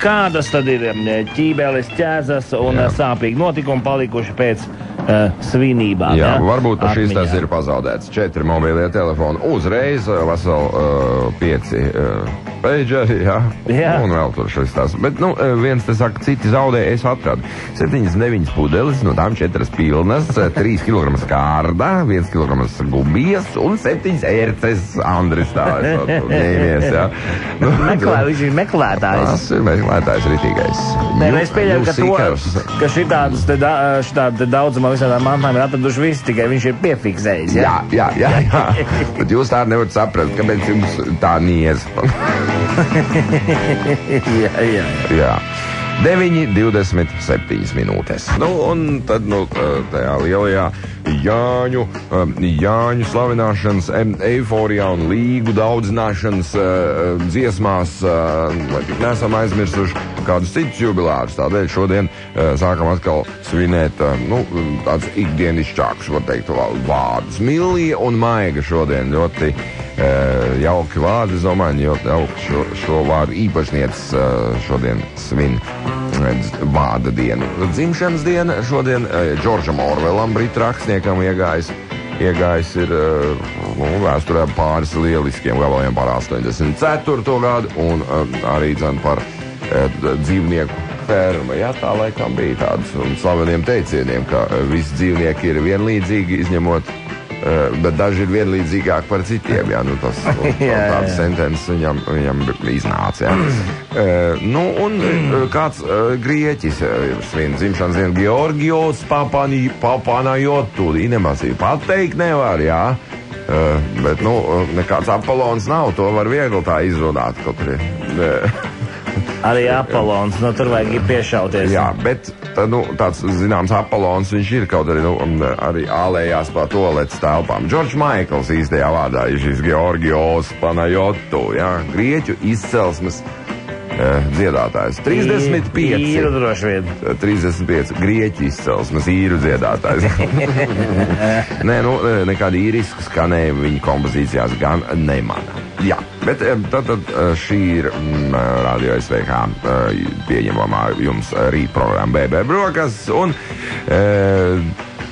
Kādas tad ir ķībeles, ķēzas un sāpīgi notikumi palikuši pēc svinībām? Jā, varbūt šis tas ir pazaudēts. 4 mobilie telefoni uzreiz, vesel 5 pageri, un vēl tur šis tas. Bet, viens te saka, citi zaudē, es atradu 79 pudeles, no tām 4 pilnas, 3 kg skārda, 1 kg gumijas un 7 ērces. Andris tā, ņēmies, jā. Viņš ir meklētājs. Tas ir meklētājs ritīgais. Nē, es pieļauju, ka šitādi daudzumā visādām mantām ir atraduši visi, tikai viņš ir piefiksējis, jā? Jā. Bet jūs tā nevarat saprast, kāpēc jums tā niez. Jā. 9:27 minūtes. Un tad, tajā lielajā Jāņu slavināšanas eiforijā un līgu daudzināšanas dziesmās, vai tik nesam aizmirsuši kādus citus jubilārus. Tādēļ šodien sākam atkal svinēt tāds ikdienišķāks, var teikt, vārdus. Milija un Maiga šodien ļoti jauki vārdi, es domāju, jauki šo vārdu īpašnieces šodien svin vārda dienu. Dzimšanas diena šodien Džordžam Orvelam, britu rakstniekam, iegājis ir vēsturē pāris lieliskiem gabaliem par 84. gadu un arī par dzīvnieku ferma. Jā, tā laikam bija tāds slaveniem teicieniem, ka visi dzīvnieki ir vienlīdzīgi, izņemot, bet daži ir vienlīdzīgāki par citiem. Jā, tāda sentence viņam iznāca. Un kāds grieķis svin dzimšanas dienu Georgios Papanajotu. Nemaz pateikt nevar, jā. Bet, nekāds Apollons nav, to var viegli tā izrunāt, kaut arī. Arī Apollons, tur vajag piešauties. Jā, bet tāds zināms Apollons, viņš ir kaut arī ālējās pa toaletes telpām. Džordžs Maikls īstajā vārdā ir šis Georgios Panajotu, jā, grieķu izcelsmes dziedātājs. 35. Īru droši vien. 35. Grieķu izcelsmes īru dziedātājs. Nē, nekādi īriski skanējumi viņa kompozīcijās gan nemana. Jā, bet tad šī ir Radio SVH pieņemamā jums rīt programma BB Brokas un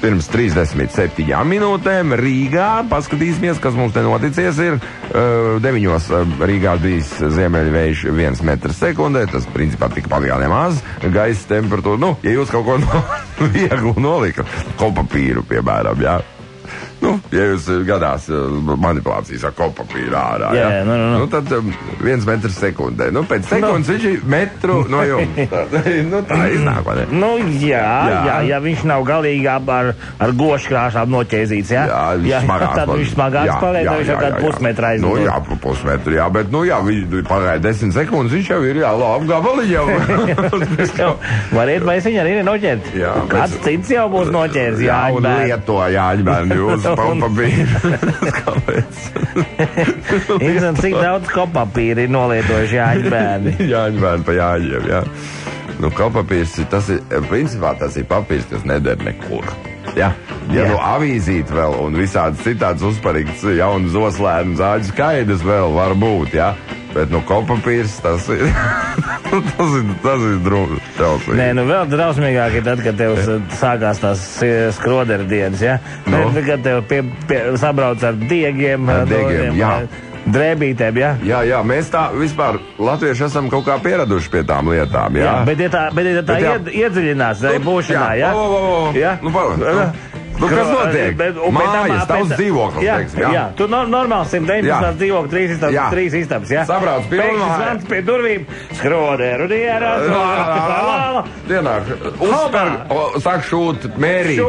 pirms 37 minūtēm Rīgā, paskatīsimies, kas mums te noticies, ir 9. Rīgā bijis ziemeļvējš 1 metrs sekundē, tas principā tikpat kā nemaz, gaisa temperatūra, ja jūs kaut ko vieglu nolika, kopapīru, piemēram, jā. Ja jūs gadās manipulācijas ar kopapīru ārā, tad 1 metrs sekundē. Pēc sekundes viņš ir metru no jums. Tā iznāk, vai ne? Ja viņš nav galīgi ar goškrāšām noķēzīts, jā? Tad viņš smagāks pagaid, viņš jau kādu pusmetru aizmūt. Jā, pusmetru, jā, bet, viņš pagaid 10 sekundes, viņš jau ir, labi gabaliņ jau. Variet, vai viņš arī ir noķērt? Kāds cits jau būs noķērs, Jāņbērni. Un lieto Jāņbērni jūs kopapīru. Kāpēc? Interesanti, cik daudz kopapīru ir nolietojuši Jāņbērni. Jāņbērni pa Jāņiem, jā. Kopapīrs, principā tas ir papīrs, kas neder nekur. Ja avīzīt vēl un visādi citāds uzparīgs jaunas zoslēnu zāģu skaidrs vēl var būt, jā. Bet kopapīrs tas ir drausmīgi. Nē, vēl drausmīgāk ir tad, kad tev sākās tās skroderu dienas, ja? Kad tev sabrauc ar diegiem, drēbītēm, jā? Jā, mēs tā vispār latvieši esam kaut kā pieraduši pie tām lietām, jā? Bet ja tā iedziļinās, būšanā, jā? Kas notiek? Mājas, tavs dzīvoklis, teiksim, jā? Jā, tu normāli 119 dzīvokli, 3 istabas, jā? Sabrauc pilnu māju. Pēkšņi pie durvīm, skroderu dienā, dienāk, uzspēr, sāk šūt mērī.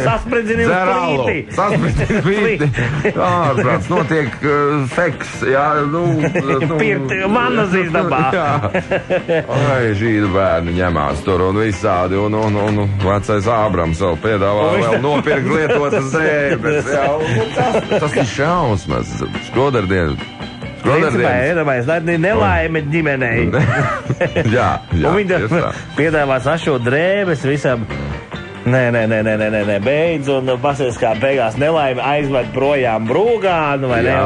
Saspridzini uz plīti. Ārprāts, notiek seks, jā, Pirti, manas istabā. Ai, žīdu bērni ņemās tur un visādi, un vecais Ābrams vēl piedāvā vēl nopirkt lietotas drēbes, jā. Tas ir šausmas. Skrodardienas. Iedomājies, tā ir nelaime ģimenei. Jā. Un viņi piedāvā sašot drēbes visam. Nē, beidz, un pasies kā beigās nelaime aizved projām brūgānu, vai ne?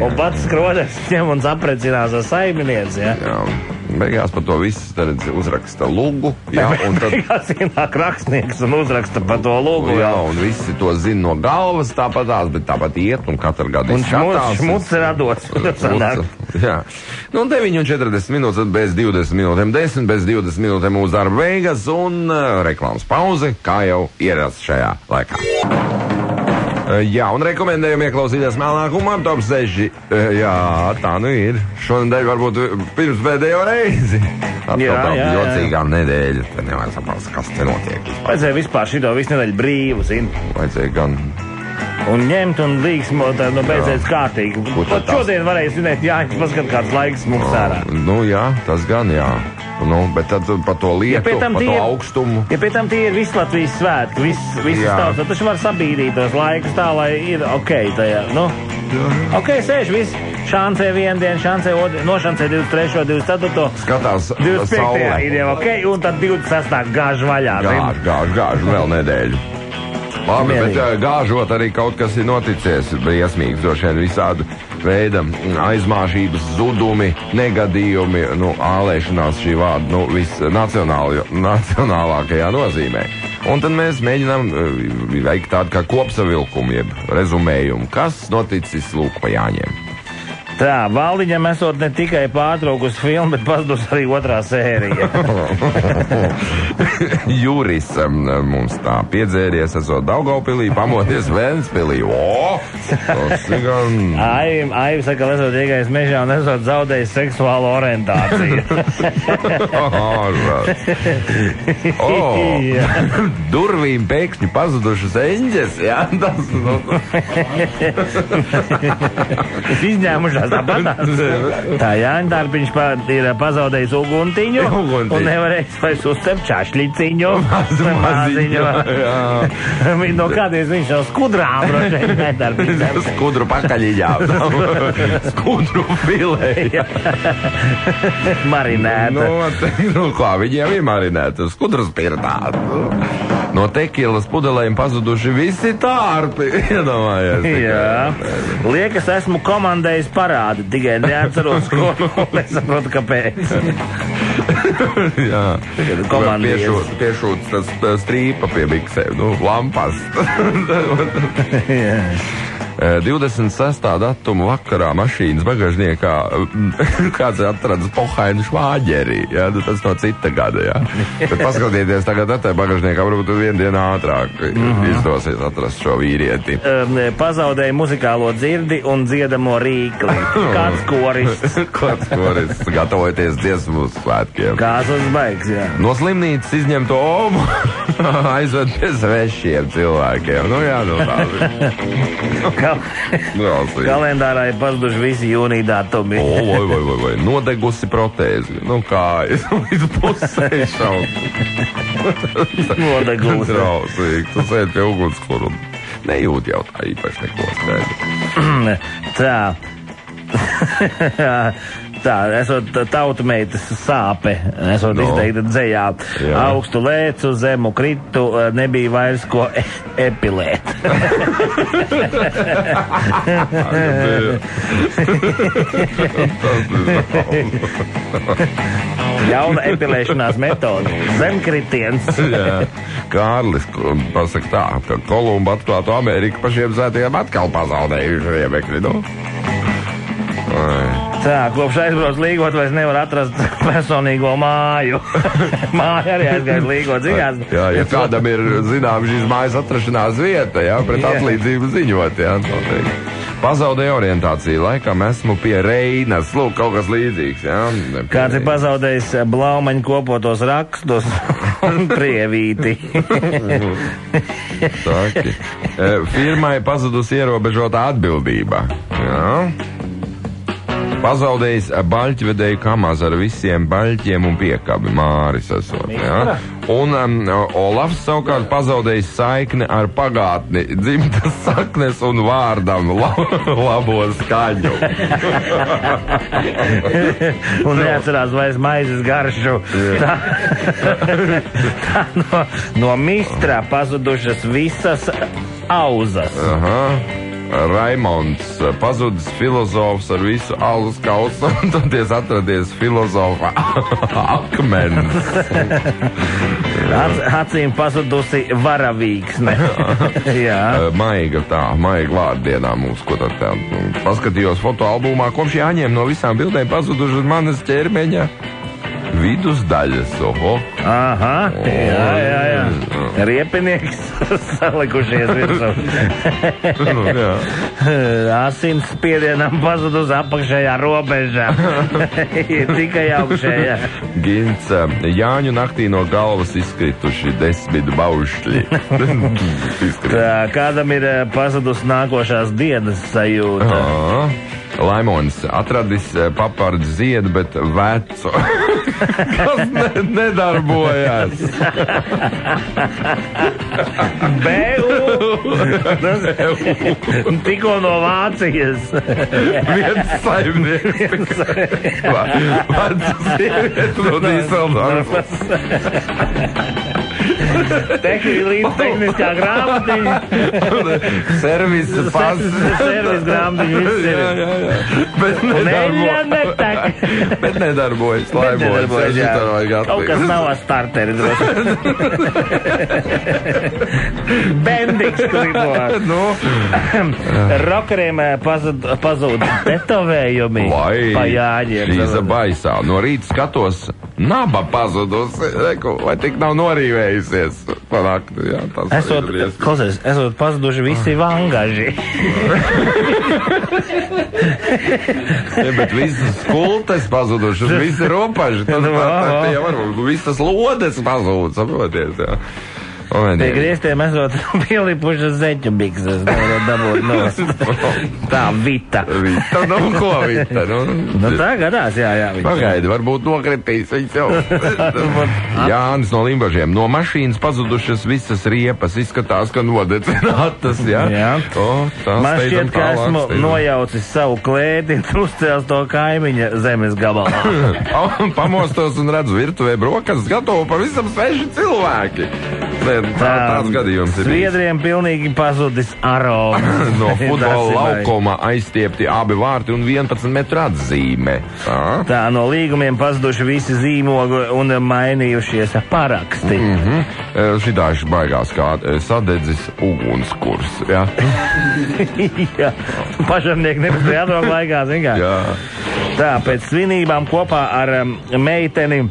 Un pats skroders ņem un saprecinās ar saimnieci, ja? Jā. Beigās par to visu uzraksta lugu. Jā, un tad beigās ienāk rakstnieks un uzraksta par to lugu. Jā, un visi to zina no galvas tāpatās, bet tāpat iet un katru gadu izskatās. Un šmuts radots. Jā. Nu, 9:40 minūtes, bez 20 minūtēm 10, bez 20 minūtēm mūsu darba beigas un reklāmas pauze, kā jau ierasts šajā laikā. Jā, un rekomendējam ieklausīties melnākumā top 6. Jā, tā nu ir. Šonadēļ varbūt pirms pēdējo reizi. Atkal jocīgā nedēļa. Te nevar saprast, kas te notiek. Vajadzēja vispār šito visu nedēļu brīvu, zini. Vajadzēja gan... Un ņemt un līgsmot, beidzēs kārtīgi. Pat šodien varēja zināt, jāņas paskat kāds laiks mums ārā. Nu jā, tas gan jā. Nu, bet tad par to lietu, par to augstumu. Ja pie tam tie ir visu Latvijas svētki, viss stāvs, tad taču var sabīdīt tos laikus tā, lai ir okei tajā, nu. Okei, sēž viss. Šancē vienu dienu, šancē otru, nošancē 23, 24. Skatās 25. ir jau okei, un tad 26. gāž vaļā. Gāž, vēl nedēļu. Labi, bet gāžot arī kaut kas ir noticies briesmīgs, droši vien visādu veida aizmāšības, zudumi, negadījumi, ālēšanās šī vārda, nacionālākajā nozīmē. Un tad mēs mēģinām veikt tādu kā kopsavilkumu, jeb rezumējumu, kas noticis lūk pa Jāņiem. Tā, Valdiņam esot ne tikai pārtraukusi filmu, bet pazudus arī otrā sērija. Juris mums tā piedzēries, esot Daugavpilī, pamoties Ventspilī. Tas ir gan... Aivi saka, esot iegājis mežā un esot zaudējis seksuālu orientāciju. Durvīm pēkšņi pazudušas eņģes, jā? Izņēmušās tāpatās. Tā Jāņa Dārpiņš ir pazaudējis uguntiņu un nevarējis vairs uzcept čašļiciņu. Maziņu. No kādies viņš jau skudrām rošēm. Skudru pakaļiņām. Skudru filē. Marinēta. Nu, kā viņiem ir marinēta? Skudru spirtā. No tekilas pudelēm pazuduši visi tārpi. Iedomājies. Jā. Liekas, esmu komandējis parādi, tikai neatceros, ko nesaprotu, kāpēc. Jā. Piešūts tas strīpa pie biksēm, lampas. Jā. 26. datuma vakarā mašīnas bagažniekā kāds atradis pohainu švāģeri. Jā, tas no cita gada, jā. Bet paskatieties tagad atē bagažniekā, varbūt vienu dienu ātrāk izdosies atrast šo vīrieti. Pazaudēja muzikālo dzirdi un dziedamo rīkli. Kāds korists. Kāds korists. Gatavoties dziesmu svētkiem. Kāds uzbaigs, jā. No slimnīcas izņemto omu aizved pie svešiem cilvēkiem. Nu jā, tādi. Kalendārā ir pazuduši visi jūnija datumi. Vai. Nodegusi protēzi. Kājas līdz pusē šaut. Nodegusi. Trausīgi. Tu sēdi pie ugunskura un nejūt jau tā īpaši neko skaidru. Tā, esot tautumeitas sāpe, esot izteikta dzejā. Jā. Augstu lēcu, zemu kritu, nebija vairs ko epilēt. Jauna epilēšanās metode. Zemkritiens. Jā. Kārlis pasaka tā, ka Kolumba atklātu Ameriku pašiem zētiem atkal pazaudējuši riebekļi, Tā, kopš aizbrauc līgot, vairs nevar atrast personīgo māju. Māja arī aizgājas līgot ziņās. Jā, ja kādam ir zinām šīs mājas atrašanās vieta, jā, pret atlīdzību ziņot, jā, noteikti. Pazaudēja orientāciju, laikam esmu pie Reinas, lūk, kaut kas līdzīgs, jā. Kāds ir pazaudējis Blaumaņu kopotos rakstus un prievīti. Saki. Firmai pazudusi ierobežotā atbildība, jā. Pazaudējis baļķvedēju kamaz ar visiem baļķiem un piekabi Māris esot, jā. Un Olafs savukārt pazaudējis saikni ar pagātni, dzimtas saknes un vārdam labo skaņu. Un neatcerās vairs maizes garšu. Tā no mistra pazudušas visas auzas. Aha. Raimonds, pazudis filozofs ar visu alus kausu, un toties atradies filozofa akmens. Acīm pazudusi varavīksne. Jā. Maiga vārdienā mums, ko tad tā. Paskatījos fotoalbumā, kopš jāņem no visām bildēm pazudušas manas ķermeņa vidusdaļas. Oho. Aha, jā. Riepinieks salikušies virsū. Asins spiedienam pazudus apakšējā robežā. Tikai augšējā. Gints, Jāņu naktī no galvas izkrituši 10 baušļi. Kādam ir pazudus nākošās dienas sajūta? Laimons atradis papardu ziedu, bet vecu. Kas nedarbojās? Tikko no Vācijas. Viens saimnieks. Vecu sievieti no Dīseldorfas. Tehniskā grāmatiņa. Servisa pasis. Servis grāmatiņa, viss ir. Bet nedarbojas. Kaut kas nav ar starteri droši. Bendiks, kurībā. Rokeriem pazūd tetovējumi pa Jāņiem. Šīza baisā. No rīta skatos, naba pazudusi. Vai tik nav norīvējusies? Panākti, jā, esot pazuduši visi vangaži. Bet visas skultes pazudušas, visi ropaži. Tad jau varbūt visas lodes pazūd, saproties, jā. Pie griestiem esot pielipušas zeķu bikses, nevarot dabūt nost. Tā, Vita. Vita, ko Vita? Tā gadās, jā. Pagaidi, varbūt nokritīs viņas jau. Jānis no Limbažiem. No mašīnas pazudušas visas riepas, izskatās, ka nodedzinātas, jā. Man šķiet, ka esmu nojaucis savu klēti un uzcēls to kaimiņa zemes gabalā. Pamostos un redzu virtuvē brokas, gatavo pavisam sveši cilvēki. Tāds gadījums ir. Sviedriem pilnīgi pazudis aromas. No futbola laukuma aizstiepti abi vārti un 11 metru atzīme. Tā, no līgumiem pazuduši visi zīmogi un mainījušies paraksti. Šitāši baigās kā sadedzis ugunskurs, jā? Jā, pašamnieki nepastāja atbraukt laikā, zin kā? Jā. Tā, pēc svinībām kopā ar meiteni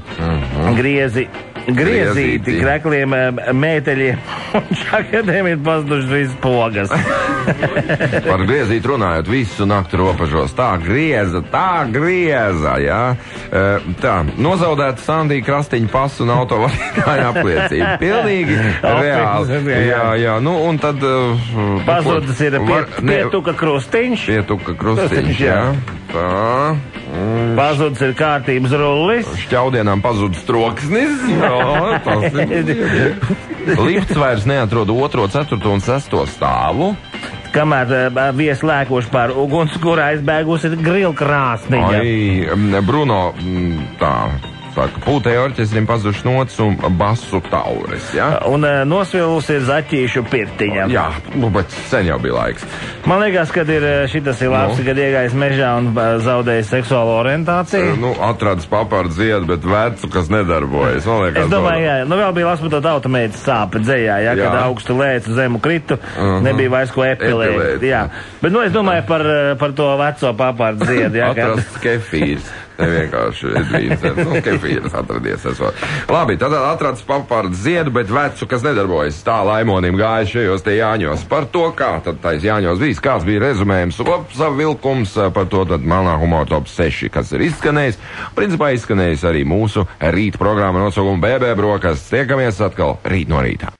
Griezīti, krekliem, mēteļiem un čakadiem ir pazudušas visas pogas. Par griezīti runājot, visu nakti robežos. Tā grieza, jā. Tā, nozaudēta Sandija Krastiņa pasu un autovadītāja apliecība. Pilnīgi reāli. Jā, nu un tad... Pazudis ir Pietuka Krustiņš. Pietuka Krustiņš, jā. Tā. Pazudis ir kārtības rullis. Šķaudienām pazudis troksnis. Lifts vairs neatrod 2., 4. un 6. stāvu. Kamēr viesi lēkoši pār ugunskura aizbēgus ir grilkrāsniņa. Bruno, tā... Saka, pūtēja orķestrim pazuduši nots un basu tauris, jā? Un nosvilus ir zaķīšu pirtiņa. Jā, bet sen jau bija laiks. Man liekas, kad ir šitas ir labs, kad iegājis mežā un zaudējis seksuālo orientāciju. Atradis papardu ziedu, bet vecu, kas nedarbojas. Es domāju, jā, vēl bija labs par to tautameitas sāpe dzējā, jā, kad augstu lēcu zemu kritu, nebija vairs ko epilēt. Jā. Bet, es domāju par to veco papardu ziedu, jā. Atrasts kefīrs. Nevienkārši kefīras atradies. Labi, tad atrads papardu ziedu, bet vecu, kas nedarbojas. Tā Laimonim gāja šajos te Jāņos. Par to, kā tad tais Jāņos bijis, kāds bija rezumējums, savilkums, par to tad Melnā humora top 6, kas ir izskanējis. Principā izskanējis arī mūsu rīt programma nosaukumu BB brokasts. Tiekamies atkal rīt no rīta.